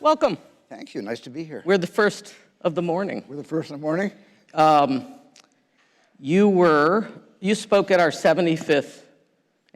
Welcome. Thank you. Nice to be here. We're the first of the morning. We're the first in the morning? You spoke at our 75th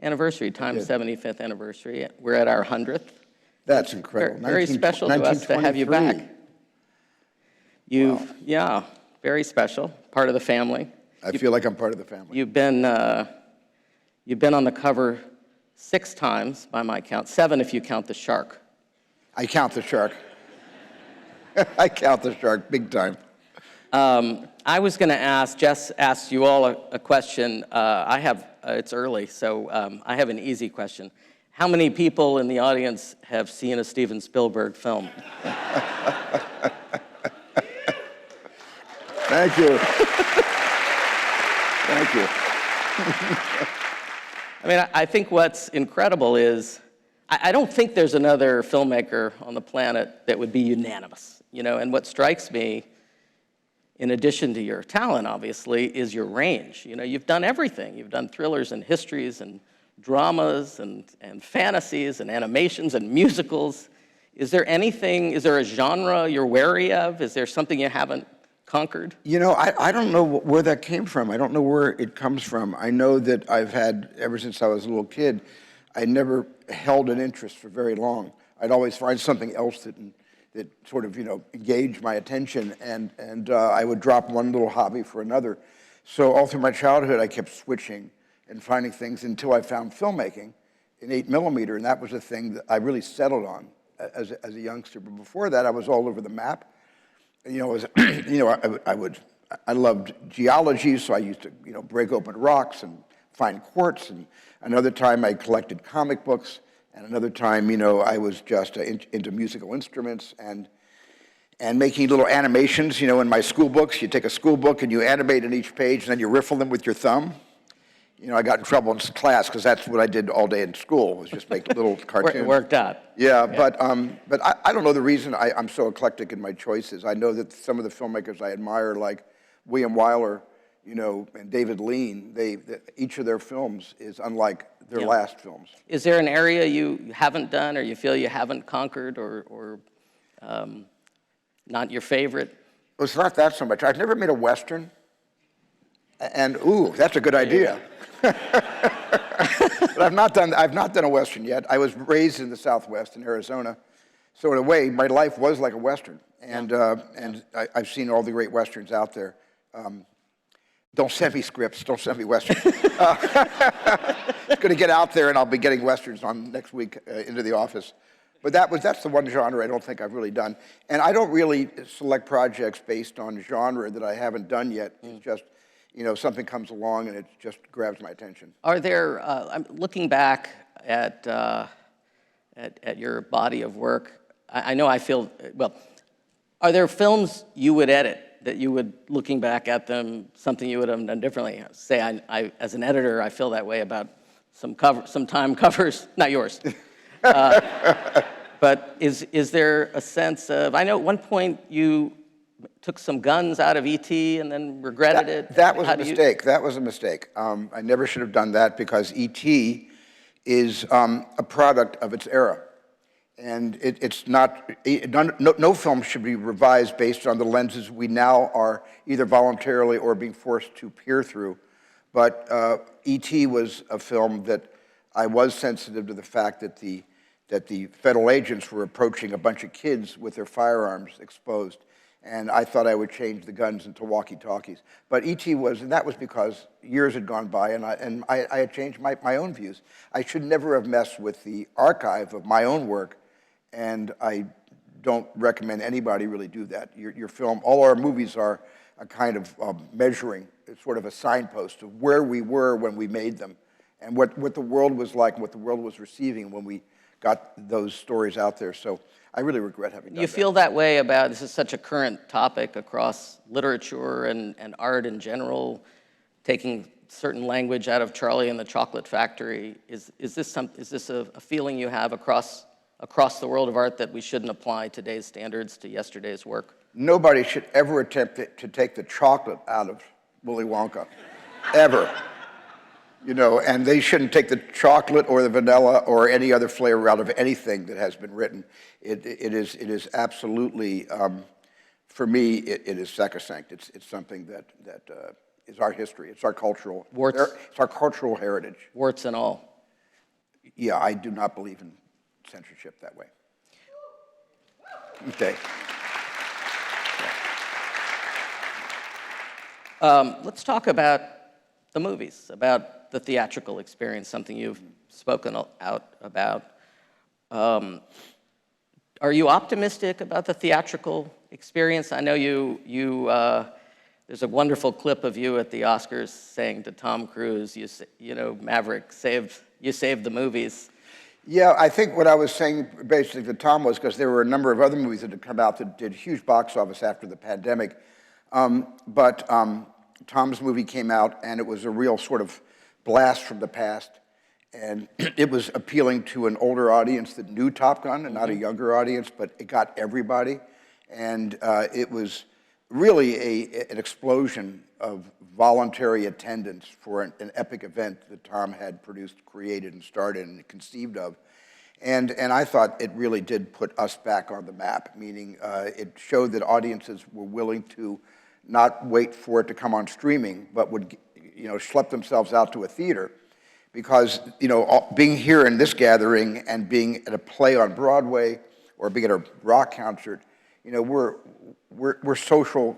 anniversary, Time's 75th anniversary. We're at our 100th. That's incredible. Very special to us to have you back. Wow. Yeah, very special. Part of the family. I feel like I'm part of the family. You've been on the cover 6 times by my count, 7 if you count the shark. I count the shark. I count the shark big time. I was going to ask, Jess asked you all a question. It's early, so I have an easy question. How many people in the audience have seen a Steven Spielberg film? Thank you. Thank you. I mean, I think what's incredible is, I don't think there's another filmmaker on the planet that would be unanimous, and what strikes me, in addition to your talent, obviously, is your range. You've done everything. You've done thrillers and histories and dramas and fantasies and animations and musicals. Is there a genre you're wary of? Is there something you haven't conquered? I don't know where that came from. I don't know where it comes from. I know that I've had, ever since I was a little kid, I never held an interest for very long. I'd always find something else that sort of, engaged my attention, and I would drop one little hobby for another. So all through my childhood, I kept switching and finding things until I found filmmaking in 8mm, and that was the thing that I really settled on as a youngster. But before that, I was all over the map. I loved geology, so I used to, break open rocks and find quartz. And another time, I collected comic books. And another time, I was just into musical instruments and making little animations. In my school books, you take a school book and you animate in each page, and then you riffle them with your thumb. I got in trouble in class because that's what I did all day in school, was just make little cartoons. It worked out. Yeah, but I don't know the reason I'm so eclectic in my choices. I know that some of the filmmakers I admire, like William Wyler, and David Lean, each of their films is unlike their last films. Is there an area you haven't done or you feel you haven't conquered or not your favorite? Well, it's not that so much. I've never made a Western. And, ooh, that's a good idea. But I've not done a Western yet. I was raised in the Southwest in Arizona. So in a way, my life was like a Western. And I've seen all the great Westerns out there. Don't send me scripts. Don't send me Westerns. It's going to get out there, and I'll be getting Westerns on next week into the office. But that's the one genre I don't think I've really done. And I don't really select projects based on genre that I haven't done yet. It's just, something comes along and it just grabs my attention. Are there, I'm looking back at your body of work, I know I feel, are there films you would edit that you would, looking back at them, something you would have done differently? Say, I as an editor, I feel that way about some time covers, not yours. But is there a sense of, I know at one point you took some guns out of E.T. and then regretted it. That was a mistake. That was a mistake. I never should have done that because E.T. is a product of its era. And it's not, no film should be revised based on the lenses we now are either voluntarily or being forced to peer through. But E.T. was a film that I was sensitive to the fact that the federal agents were approaching a bunch of kids with their firearms exposed. And I thought I would change the guns into walkie-talkies. But E.T. and that was because years had gone by and I had changed my own views. I should never have messed with the archive of my own work, and I don't recommend anybody really do that. Your film, all our movies are a kind of measuring, it's sort of a signpost of where we were when we made them, and what the world was like and what the world was receiving when we got those stories out there. So I really regret having done that. You feel that way about, this is such a current topic across literature and art in general, taking certain language out of Charlie and the Chocolate Factory. Is this a feeling you have across the world of art that we shouldn't apply today's standards to yesterday's work? Nobody should ever attempt to take the chocolate out of Willy Wonka, ever. you know, and they shouldn't take the chocolate or the vanilla or any other flavor out of anything that has been written. It is absolutely, for me, it is sacrosanct. It's something that is our history. It's our cultural, it's our cultural heritage. Warts and all. Yeah, I do not believe in censorship that way. Okay. Let's talk about the movies, about the theatrical experience, something you've spoken out about. Are you optimistic about the theatrical experience? I know there's a wonderful clip of you at the Oscars saying to Tom Cruise, you know, Maverick, you saved the movies. Yeah, I think what I was saying basically to Tom was because there were a number of other movies that had come out that did huge box office after the pandemic. But Tom's movie came out, and it was a real sort of blast from the past. And it was appealing to an older audience that knew Top Gun and not a younger audience, but it got everybody. And it was really an explosion of voluntary attendance for an epic event that Tom had produced, created, and started, and conceived of. And I thought it really did put us back on the map, meaning it showed that audiences were willing to not wait for it to come on streaming, but would, you know, schlep themselves out to a theater. Because, you know, being here in this gathering and being at a play on Broadway or being at a rock concert, you know, we're social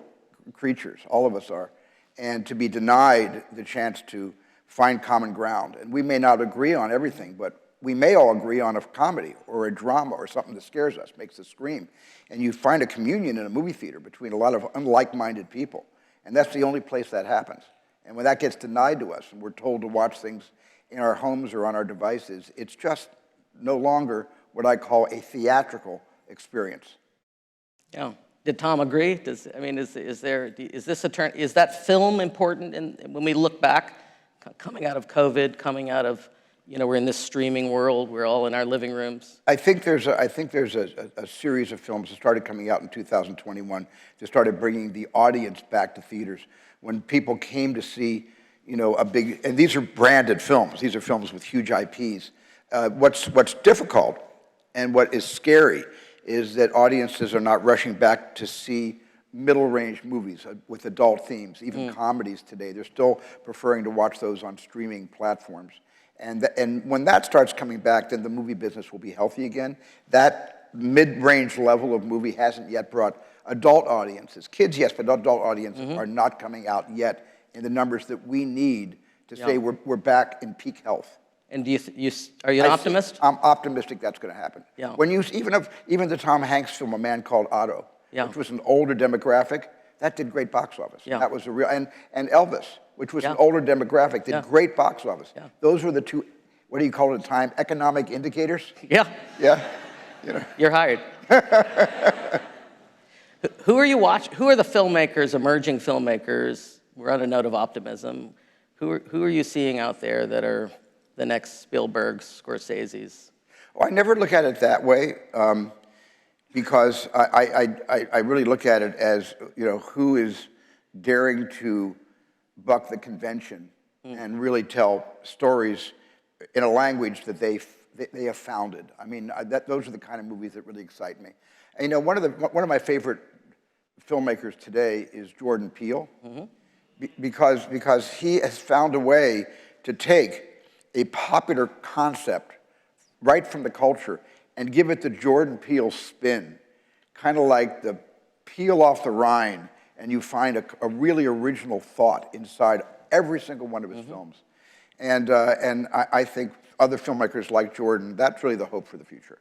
creatures, all of us are. And to be denied the chance to find common ground, and we may not agree on everything, but we may all agree on a comedy or a drama or something that scares us, makes us scream. And you find a communion in a movie theater between a lot of unlike-minded people. And that's the only place that happens. And when that gets denied to us and we're told to watch things in our homes or on our devices, it's just no longer what I call a theatrical experience. Yeah. Did Tom agree? Is that film important when we look back, coming out of COVID, coming out of, you know, we're in this streaming world, we're all in our living rooms? I think there's a series of films that started coming out in 2021 that started bringing the audience back to theaters. When people came to see, you know, and these are branded films. These are films with huge IPs. What's difficult and what is scary is that audiences are not rushing back to see middle-range movies with adult themes, even comedies today. They're still preferring to watch those on streaming platforms. And when that starts coming back, then the movie business will be healthy again. That mid-range level of movie hasn't yet brought adult audiences. Kids, yes, but adult audiences are not coming out yet in the numbers that we need to say we're back in peak health. And are you an optimist? I'm optimistic that's going to happen. Yeah. When even the Tom Hanks film, A Man Called Otto, which was an older demographic, that did great box office. Yeah. That was a real, and Elvis, which was an older demographic, did great box office. Yeah. Those were the two, what do you call it at the time, economic indicators? Yeah. Yeah. You know. You're hired. Who are you watching? Who are the filmmakers, emerging filmmakers? We're on a note of optimism. Who are you seeing out there that are the next Spielbergs, Scorseses? Well, I never look at it that way because I really look at it as, you know, who is daring to buck the convention and really tell stories in a language that they have founded. I mean, those are the kind of movies that really excite me. And, you know, one of my favorite filmmakers today is Jordan Peele, because he has found a way to take a popular concept right from the culture and give it the Jordan Peele spin, kind of like the peel off the rind, and you find a really original thought inside every single one of his films. And I think other filmmakers like Jordan, that's really the hope for the future.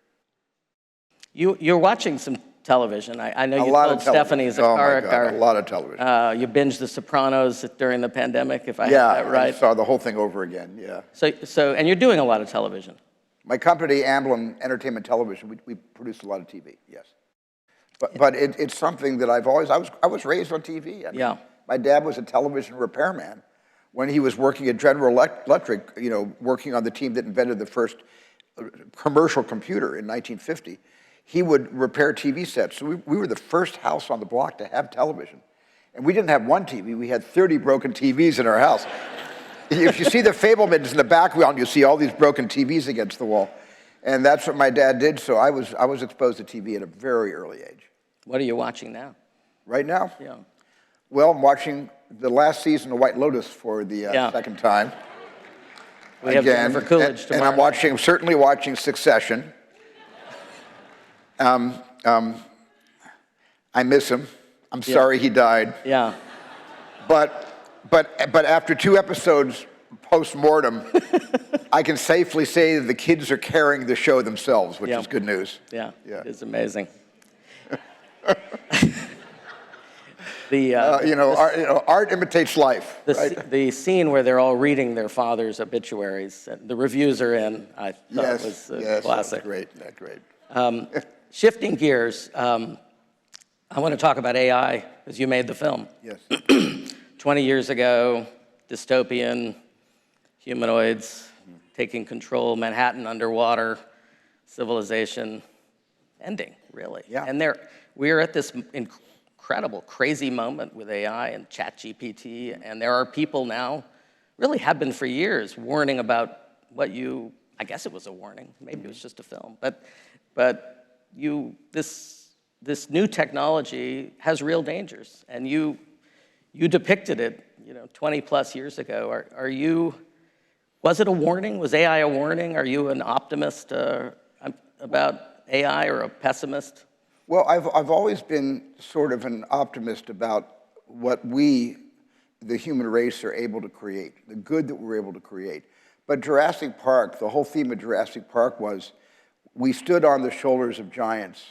You're watching some television. I know you told Stephanie as a car. A lot of television. You binged The Sopranos during the pandemic, if I have that right. Yeah, I saw the whole thing over again, yeah. So, and you're doing a lot of television. My company, Amblin Entertainment Television, we produce a lot of TV, yes. But it's something that I was raised on TV. I mean, my dad was a television repairman when he was working at General Electric, you know, working on the team that invented the first commercial computer in 1950. He would repair TV sets. So we were the first house on the block to have television. And we didn't have one TV, we had 30 broken TVs in our house. if you see the Fabelmans in the background, you see all these broken TVs against the wall. And that's what my dad did, so I was exposed to TV at a very early age. What are you watching now? Right now? Yeah. Well, I'm watching the last season of White Lotus for the second time. We have Jennifer Coolidge tomorrow. And I'm certainly watching Succession. I miss him. I'm sorry he died. Yeah. But after 2 episodes post-mortem, I can safely say that the kids are carrying the show themselves, which is good news. Yeah, Yeah. it is amazing. Art imitates life. The scene where they're all reading their father's obituaries, the reviews are in, I thought was classic. That's great. Shifting gears, I want to talk about AI, because you made the film. Yes. 20 years ago, dystopian, humanoids taking control, Manhattan underwater, civilization ending, really. Yeah. And we're at this incredible, crazy moment with AI and ChatGPT, and there are people now, really have been for years, warning about I guess it was a warning, maybe it was just a film, but this new technology has real dangers, and you depicted it, 20 plus years ago. Was it a warning? Was AI a warning? Are you an optimist about AI or a pessimist? Well, I've always been sort of an optimist about what we, the human race, are able to create, the good that we're able to create. But Jurassic Park, the whole theme of Jurassic Park was we stood on the shoulders of giants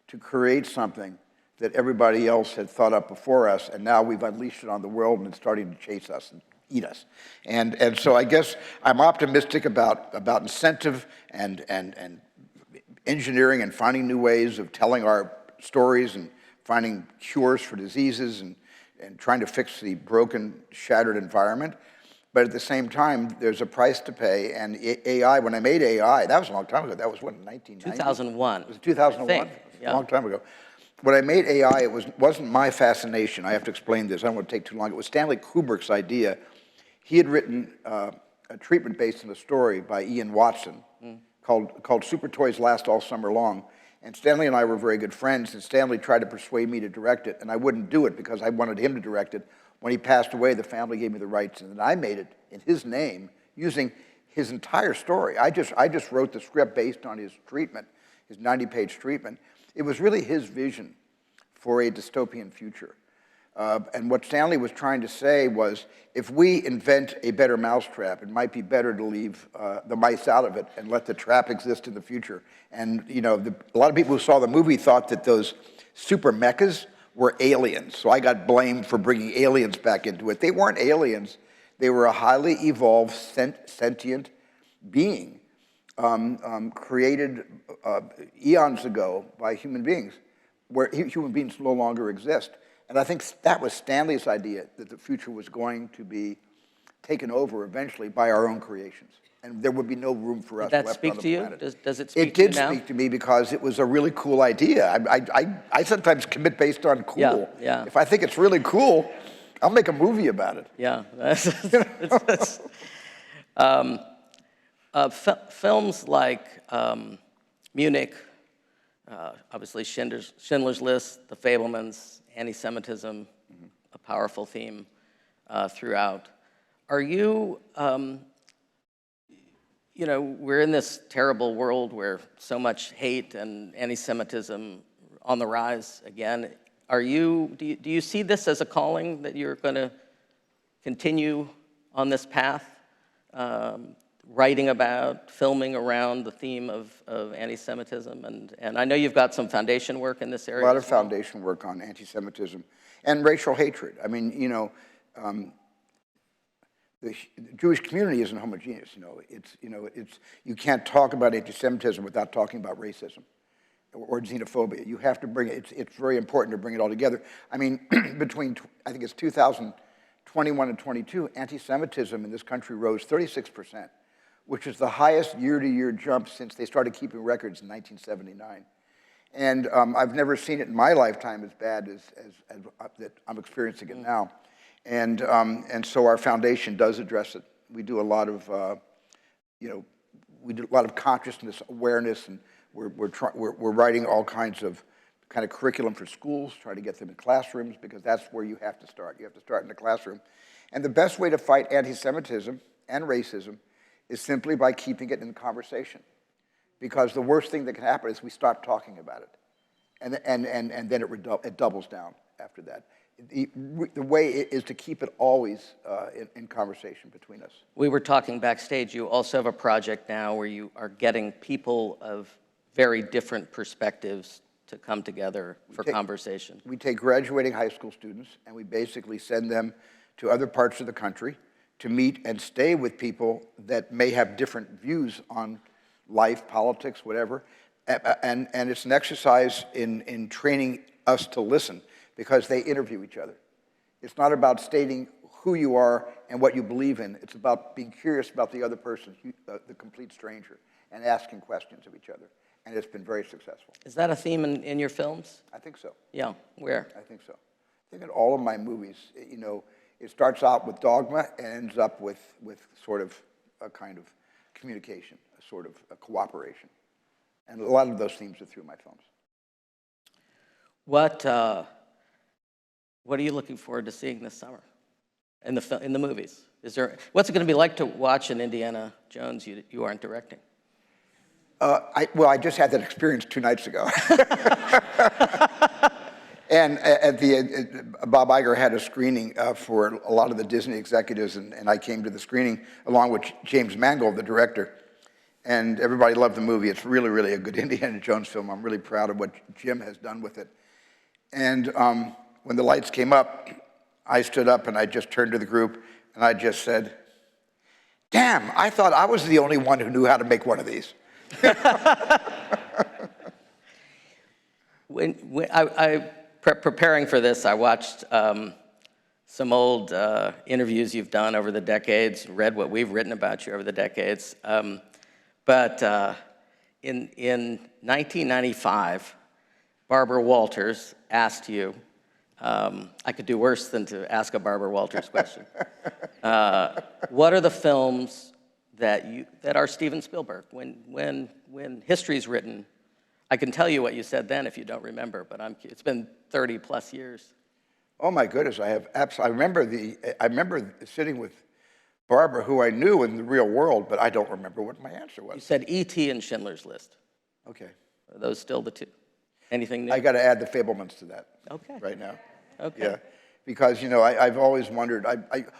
to create something that everybody else had thought up before us, and now we've unleashed it on the world and it's starting to chase us and eat us. And so I guess I'm optimistic about incentive and engineering and finding new ways of telling our stories and finding cures for diseases and trying to fix the broken, shattered environment. But at the same time, there's a price to pay. And AI, when I made AI, that was a long time ago. That was what, 1990? 2001. Was it 2001? Yeah. A long time ago. When I made AI, it wasn't my fascination. I have to explain this. I don't want to take too long. It was Stanley Kubrick's idea. He had written a treatment based on a story by Ian Watson called Super Toys Last All Summer Long. And Stanley and I were very good friends, and Stanley tried to persuade me to direct it, and I wouldn't do it because I wanted him to direct it. When he passed away, the family gave me the rights, and then I made it in his name using his entire story. I just wrote the script based on his treatment, his 90-page treatment. It was really his vision for a dystopian future. And what Stanley was trying to say was, if we invent a better mousetrap, it might be better to leave the mice out of it and let the trap exist in the future. And a lot of people who saw the movie thought that those super mechas were aliens. So I got blamed for bringing aliens back into it. They weren't aliens. They were a highly evolved, sentient being created eons ago by human beings, where human beings no longer exist. And I think that was Stanley's idea, that the future was going to be taken over eventually by our own creations. And there would be no room for us left on the planet. Did that speak to you? Does it speak It to you did now? speak to me because it was a really cool idea. I sometimes commit based on cool. Yeah. If I think it's really cool, I'll make a movie about it. Yeah. Films like Munich, obviously Schindler's List, The Fabelmans, Anti-Semitism, a powerful theme throughout. Are you, we're in this terrible world where so much hate and anti-Semitism on the rise again. Do you see this as a calling that you're going to continue on this path, writing about, filming around the theme of anti-Semitism? And I know you've got some foundation work in this area. A lot of foundation work on anti-Semitism and racial hatred. I mean, the Jewish community isn't homogeneous. You can't talk about anti-Semitism without talking about racism or xenophobia. You have to bring it. It's very important to bring it all together. I mean, between I think it's 2021 and 22, anti-Semitism in this country rose 36%, which is the highest year-to-year jump since they started keeping records in 1979. And I've never seen it in my lifetime as bad as that I'm experiencing it now. And so our foundation does address it We do a lot of, we do a lot of consciousness awareness, and we're writing all kinds of curriculum for schools, trying to get them in classrooms, because that's where you have to start. You have to start in the classroom. And the best way to fight anti-Semitism and racism is simply by keeping it in conversation. Because the worst thing that can happen is we stop talking about it. And then it doubles down after that. The way is to keep it always in conversation between us. We were talking backstage. You also have a project now where you are getting people of very different perspectives to come together for conversation. We take graduating high school students and we basically send them to other parts of the country to meet and stay with people that may have different views on life, politics, whatever. And it's an exercise in training us to listen, because they interview each other. It's not about stating who you are and what you believe in. It's about being curious about the other person, the complete stranger, and asking questions of each other. And it's been very successful. Is that a theme in your films? I think so. Yeah, where? I think so. I think in all of my movies, it starts out with dogma and ends up with sort of a kind of communication, a sort of a cooperation. And a lot of those themes are through my films. What are you looking forward to seeing this summer in the movies? What's it going to be like to watch an Indiana Jones you aren't directing? I just had that experience 2 nights ago. And Bob Iger had a screening for a lot of the Disney executives, and I came to the screening along with James Mangold, the director. And everybody loved the movie. It's really, really a good Indiana Jones film. I'm really proud of what Jim has done with it. And when the lights came up, I stood up and I just turned to the group and I just said, "Damn, I thought I was the only one who knew how to make one of these." Preparing for this, I watched some old interviews you've done over the decades, read what we've written about you over the decades. But in 1995, Barbara Walters asked you, I could do worse than to ask a Barbara Walters question. What are the films that are Steven Spielberg? When history's written, I can tell you what you said then if you don't remember, but it's been 30 plus years. Oh my goodness, I remember sitting with Barbara, who I knew in the real world, but I don't remember what my answer was. You said E.T. and Schindler's List. Okay. Are those still the two? Anything new? I got to add the Fabelmans to that. Okay. Right now. Okay. Yeah, because I've always wondered.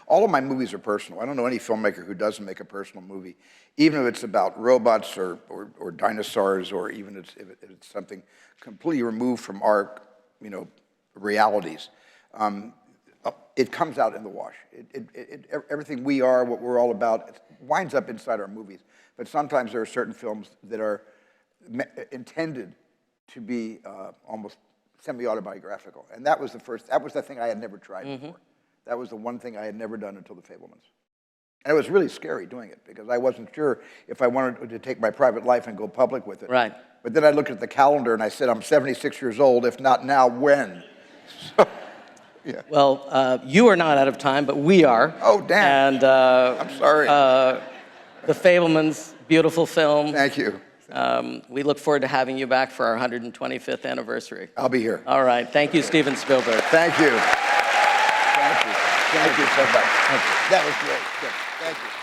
All of my movies are personal. I don't know any filmmaker who doesn't make a personal movie, even if it's about robots or dinosaurs, or even if it's something completely removed from our realities. It comes out in the wash. Everything we are, what we're all about, it winds up inside our movies. But sometimes there are certain films that are intended to be almost semi-autobiographical. And that was the thing I had never tried before. That was the one thing I had never done until the Fabelmans. And it was really scary doing it, because I wasn't sure if I wanted to take my private life and go public with it. Right. But then I looked at the calendar and I said, I'm 76 years old. If not now, when? So, yeah. Well, you are not out of time, but we are. Oh, damn. And I'm sorry. The Fabelmans, beautiful film. Thank you. We look forward to having you back for our 125th anniversary. I'll be here. All right. Thank you, Steven Spielberg. Thank you. Thank you. Thank you so much. That was great. Good. Thank you.